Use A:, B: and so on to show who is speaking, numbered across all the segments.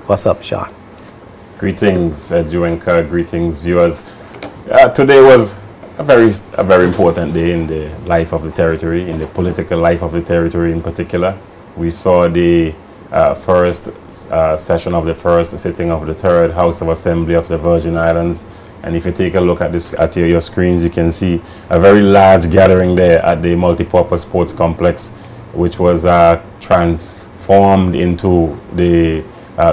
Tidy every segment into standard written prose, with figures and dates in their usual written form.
A: What's up, Sean?
B: Greetings, Juenka. Greetings, viewers. Today was a very important day in the life of the territory, in the political life of the territory in particular. We saw the first session of the first sitting of the third House of Assembly of the Virgin Islands. And if you take a look at this at your screens, you can see a very large gathering there at the multipurpose sports complex, which was transformed into the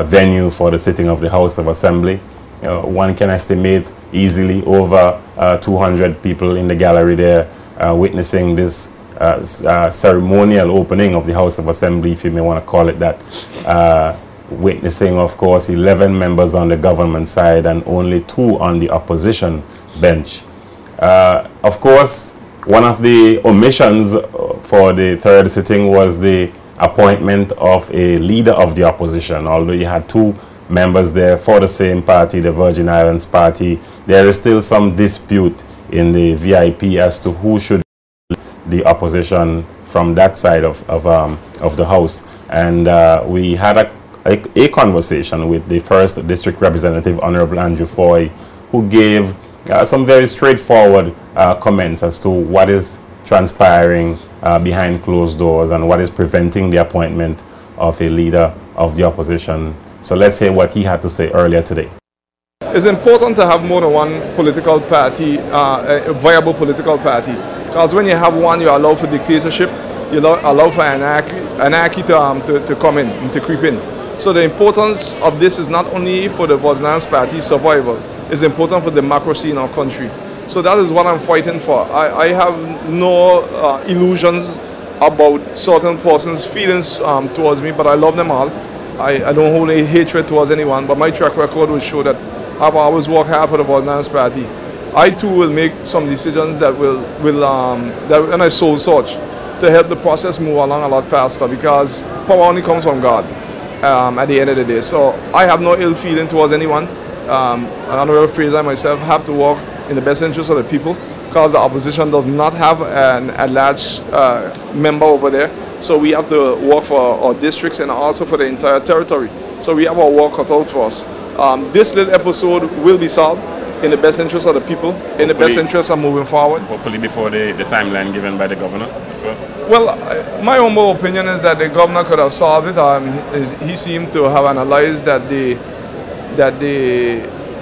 B: venue for the sitting of the House of Assembly. One can estimate easily over 200 people in the gallery there witnessing this ceremonial opening of the House of Assembly, if you may want to call it that. Witnessing, of course, 11 members on the government side and only 2 on the opposition bench. Of course, one of the omissions for the third sitting was the appointment of a leader of the opposition. Although you had 2 members there for the same party, the Virgin Islands Party, there is still some dispute in the VIP as to who should lead the opposition from that side of the House. And we had a conversation with the first district representative, Honorable Andrew Foy, who gave some very straightforward comments as to what is transpiring behind closed doors and what is preventing the appointment of a leader of the opposition. So let's hear what he had to say earlier today.
C: It's important to have more than one political party, a viable political party, because when you have one, you allow for dictatorship, you allow for anarchy to come in and to creep in. So the importance of this is not only for the Virgin Islands Party's survival, it's important for democracy in our country. So that is what I'm fighting for. I have no illusions about certain persons' feelings towards me, but I love them all. I don't hold any hatred towards anyone, but my track record will show that I've always worked hard for the Virgin Islands Party. I too will make some decisions that that when I soul search to help the process move along a lot faster, because power only comes from God. At the end of the day. So I have no ill feeling towards anyone. Honorable Fraser and myself have to work in the best interest of the people, because the opposition does not have a large member over there. So we have to work for our districts and also for the entire territory. So we have our work cut out for us. This little episode will be solved in the best interest of the people, in the best interest of moving forward.
B: Hopefully before the timeline given by the governor as well.
C: Well, my humble opinion is that the governor could have solved it. He seemed to have analyzed that the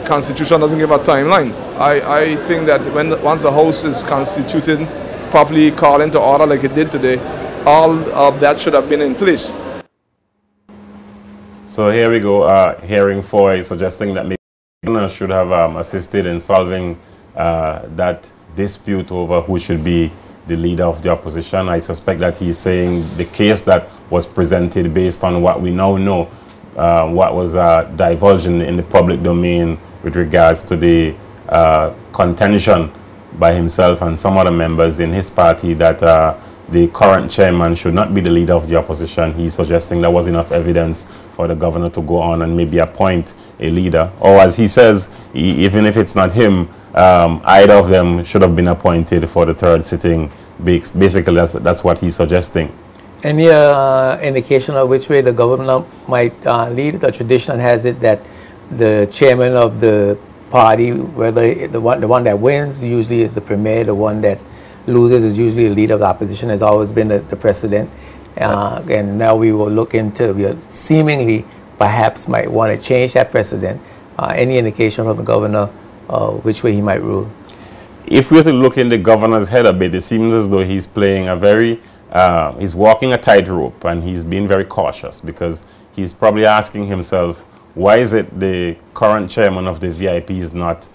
C: Constitution doesn't give a timeline. I think that once the House is constituted, properly called into order like it did today, all of that should have been in place.
B: So here we go, hearing Foy suggesting that maybe the governor should have assisted in solving that dispute over who should be the leader of the opposition. I suspect that he's saying the case that was presented based on what we now know, what was divulged in the public domain with regards to the contention by himself and some other members in his party that the current chairman should not be the leader of the opposition. He's suggesting there was enough evidence for the governor to go on and maybe appoint a leader. Or as he says, even if it's not him, either of them should have been appointed for the third sitting. Basically, that's what he's suggesting.
A: Any indication of which way the governor might lead? The tradition has it that the chairman of the party, whether the one that wins usually is the premier, the one that loses is usually the leader of the opposition, has always been the precedent. And now we will look into, we seemingly perhaps might want to change that precedent. Any indication from the governor which way he might rule?
B: If we were to look in the governor's head a bit, it seems as though he's playing he's walking a tightrope, and he's being very cautious, because he's probably asking himself, why is it the current chairman of the VIP is not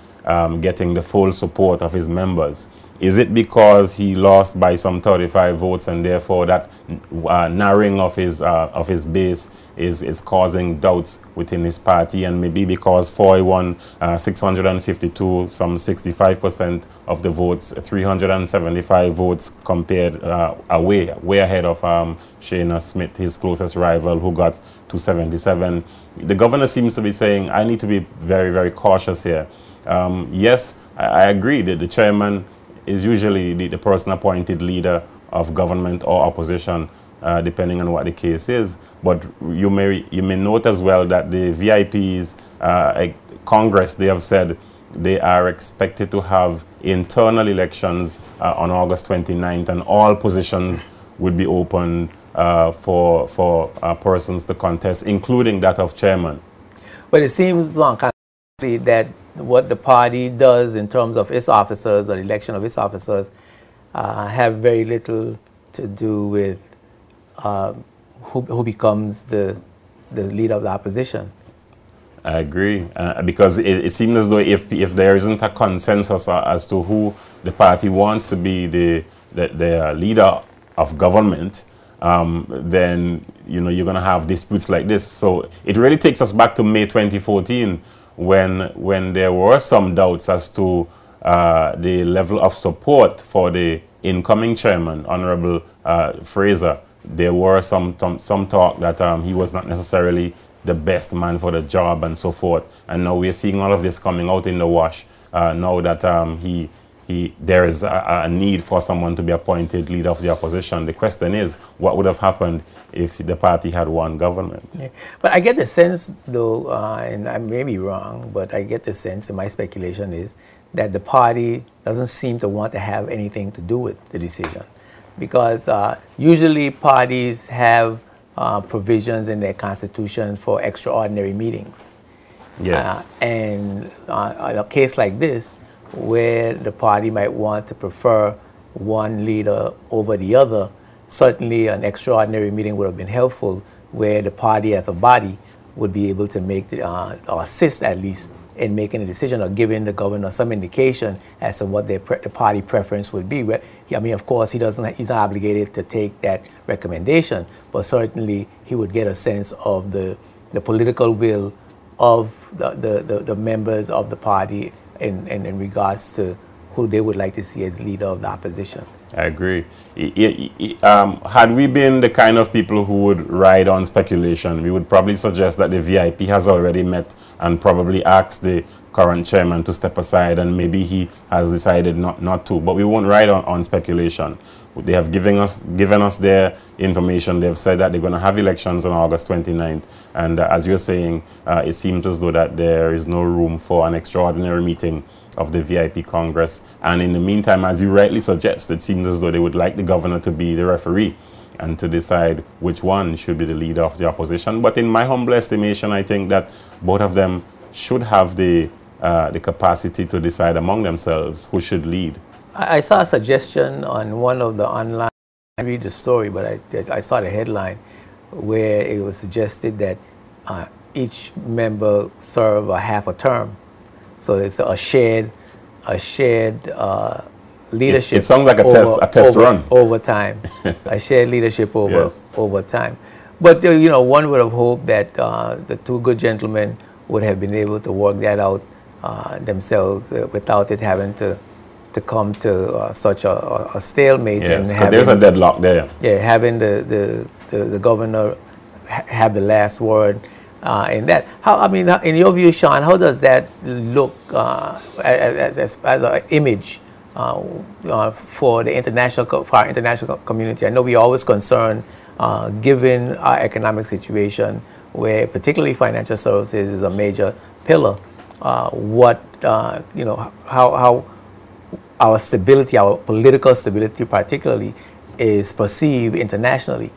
B: getting the full support of his members? Is it because he lost by some 35 votes and therefore that narrowing of his base is causing doubts within his party, and maybe because Foy won 652, some 65% of the votes, 375 votes compared way ahead of Shana Smith, his closest rival, who got 277. The governor seems to be saying, I need to be very, very cautious here. Yes, I agree that the chairman is usually the person appointed leader of government or opposition. depending on what the case is. But you may note as well that the VIPs, Congress, they have said they are expected to have internal elections on August 29th, and all positions would be open for persons to contest, including that of chairman.
A: But it seems that what the party does in terms of its officers or the election of its officers have very little to do with who becomes the leader of the opposition.
B: I agree, because it seems as though if there isn't a consensus as to who the party wants to be the leader of government, then you're going to have disputes like this. So it really takes us back to May 2014 when there were some doubts as to the level of support for the incoming chairman, Honorable Fraser. There were some talk that he was not necessarily the best man for the job and so forth. And now we're seeing all of this coming out in the wash now that there is a need for someone to be appointed leader of the opposition. The question is, what would have happened if the party had won government?
A: Yeah. But I get the sense, though, and I may be wrong, but I get the sense, and my speculation is, that the party doesn't seem to want to have anything to do with the decision. Because usually parties have provisions in their constitution for extraordinary meetings.
B: Yes.
A: And in a case like this, where the party might want to prefer one leader over the other, certainly an extraordinary meeting would have been helpful, where the party as a body would be able to make or assist at least in making a decision or giving the governor some indication as to what the party preference would be. I mean, of course, he's not obligated to take that recommendation, but certainly he would get a sense of the political will of the members of the party in regards to who they would like to see as leader of the opposition.
B: I agree. Had we been the kind of people who would ride on speculation, we would probably suggest that the VIP has already met and probably asked the current chairman to step aside, and maybe he has decided not to. But we won't ride on speculation. They have given us their information. They've said that they're going to have elections on August 29th. And as you're saying, it seems as though that there is no room for an extraordinary meeting of the VIP Congress. And in the meantime, as you rightly suggest, it seems as though they would like the governor to be the referee and to decide which one should be the leader of the opposition. But in my humble estimation, I think that both of them should have the capacity to decide among themselves who should lead.
A: I saw a suggestion on one of the online, I read the story, but I saw the headline where it was suggested that each member serve a half a term. So it's a shared leadership.
B: It sounds like a test run.
A: Over time. A shared leadership
B: Yes.
A: over time. But, one would have hoped that the two good gentlemen would have been able to work that out themselves without it having to come to such a stalemate.
B: Yes,
A: and
B: there's a deadlock there.
A: Yeah, having the governor have the last word in that. In your view, Sean, how does that look as an image for our international community? I know we're always concerned, given our economic situation, where particularly financial services is a major pillar. How our stability, our political stability particularly, is perceived internationally,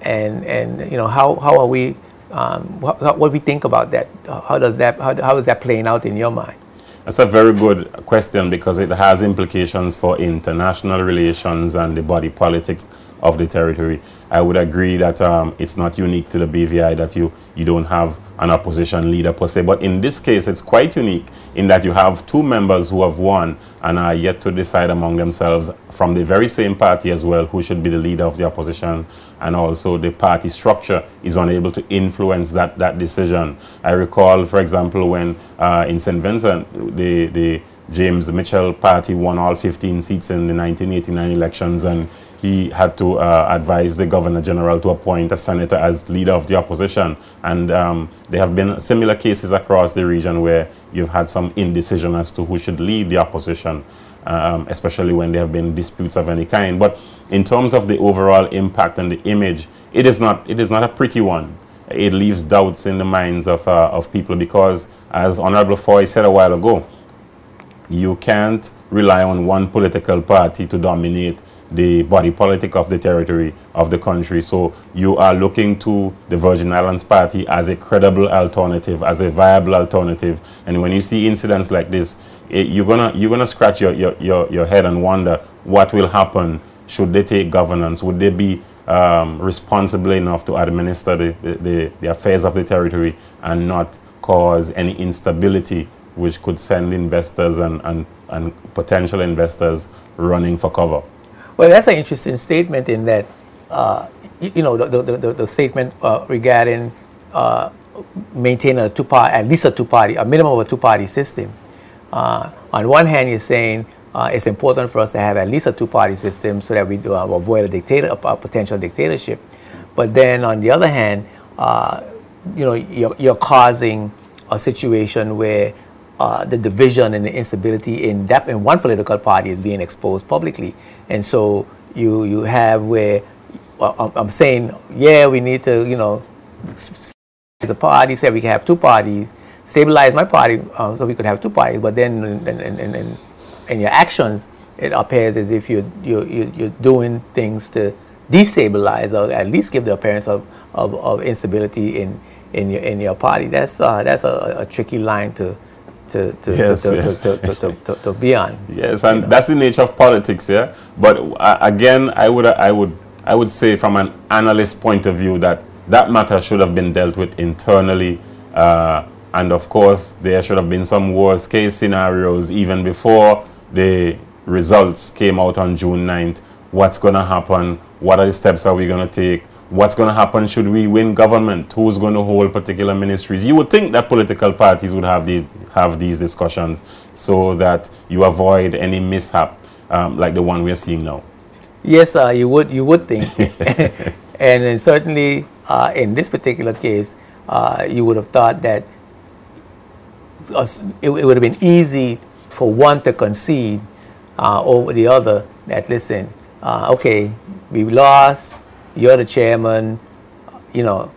A: and how are we, what we think about that? How is that playing out in your mind?
B: That's a very good question, because it has implications for international relations and the body politic of the territory. I would agree that it's not unique to the BVI that you don't have an opposition leader per se, but in this case it's quite unique in that you have two members who have won and are yet to decide among themselves from the very same party as well who should be the leader of the opposition, and also the party structure is unable to influence that decision. I recall, for example, when in St. Vincent the James Mitchell party won all 15 seats in the 1989 elections, and he had to advise the Governor General to appoint a senator as leader of the opposition. And there have been similar cases across the region where you've had some indecision as to who should lead the opposition, especially when there have been disputes of any kind. But in terms of the overall impact and the image, it is not a pretty one. It leaves doubts in the minds of people because, as Honorable Foy said a while ago, you can't rely on one political party to dominate the body politic of the territory of the country. So you are looking to the Virgin Islands Party as a credible alternative, as a viable alternative. And when you see incidents like this, you're gonna scratch your head and wonder what will happen should they take governance. Would they be responsible enough to administer the affairs of the territory and not cause any instability which could send investors and potential investors running for cover?
A: Well, that's an interesting statement in that, you know, the statement regarding maintaining at least a two-party, a minimum of a two-party system. On one hand, you're saying it's important for us to have at least a two-party system so that we do avoid a potential dictatorship. But then on the other hand, you know, you're causing a situation where the division and the instability in one political party is being exposed publicly. And so you have where I'm saying, yeah, we need to, you know, as a party, say we can have two parties, stabilize my party so we could have two parties, but then in your actions, it appears as if you're doing things to destabilize or at least give the appearance of instability in your party. That's a tricky line to be on.
B: Yes, and that's the nature of politics, yeah. But again, I would say from an analyst point of view that matter should have been dealt with internally, and of course there should have been some worst case scenarios even before the results came out on June 9th. What's going to happen? What are the steps that we're going to take? What's going to happen should we win government? Who's going to hold particular ministries? You would think that political parties would have these discussions so that you avoid any mishap like the one we're seeing now.
A: Yes, you would think, and then certainly in this particular case, you would have thought that it would have been easy for one to concede over the other. That listen, okay, we lost. You're the chairman, you know,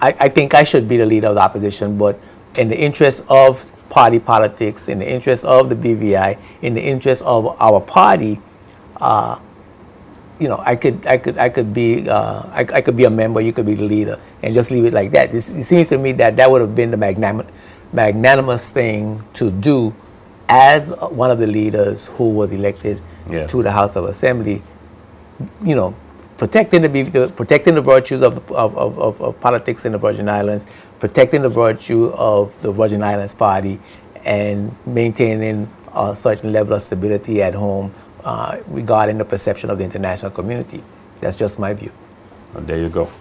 A: I think I should be the leader of the opposition, but in the interest of party politics, in the interest of the BVI, in the interest of our party, you know, I could be a member, you could be the leader, and just leave it like that. It seems to me that would have been the magnanimous thing to do as one of the leaders who was elected to the House of Assembly, you know, protecting the virtues of politics in the Virgin Islands, protecting the virtue of the Virgin Islands Party, and maintaining a certain level of stability at home regarding the perception of the international community. That's just my view.
B: Well, there you go.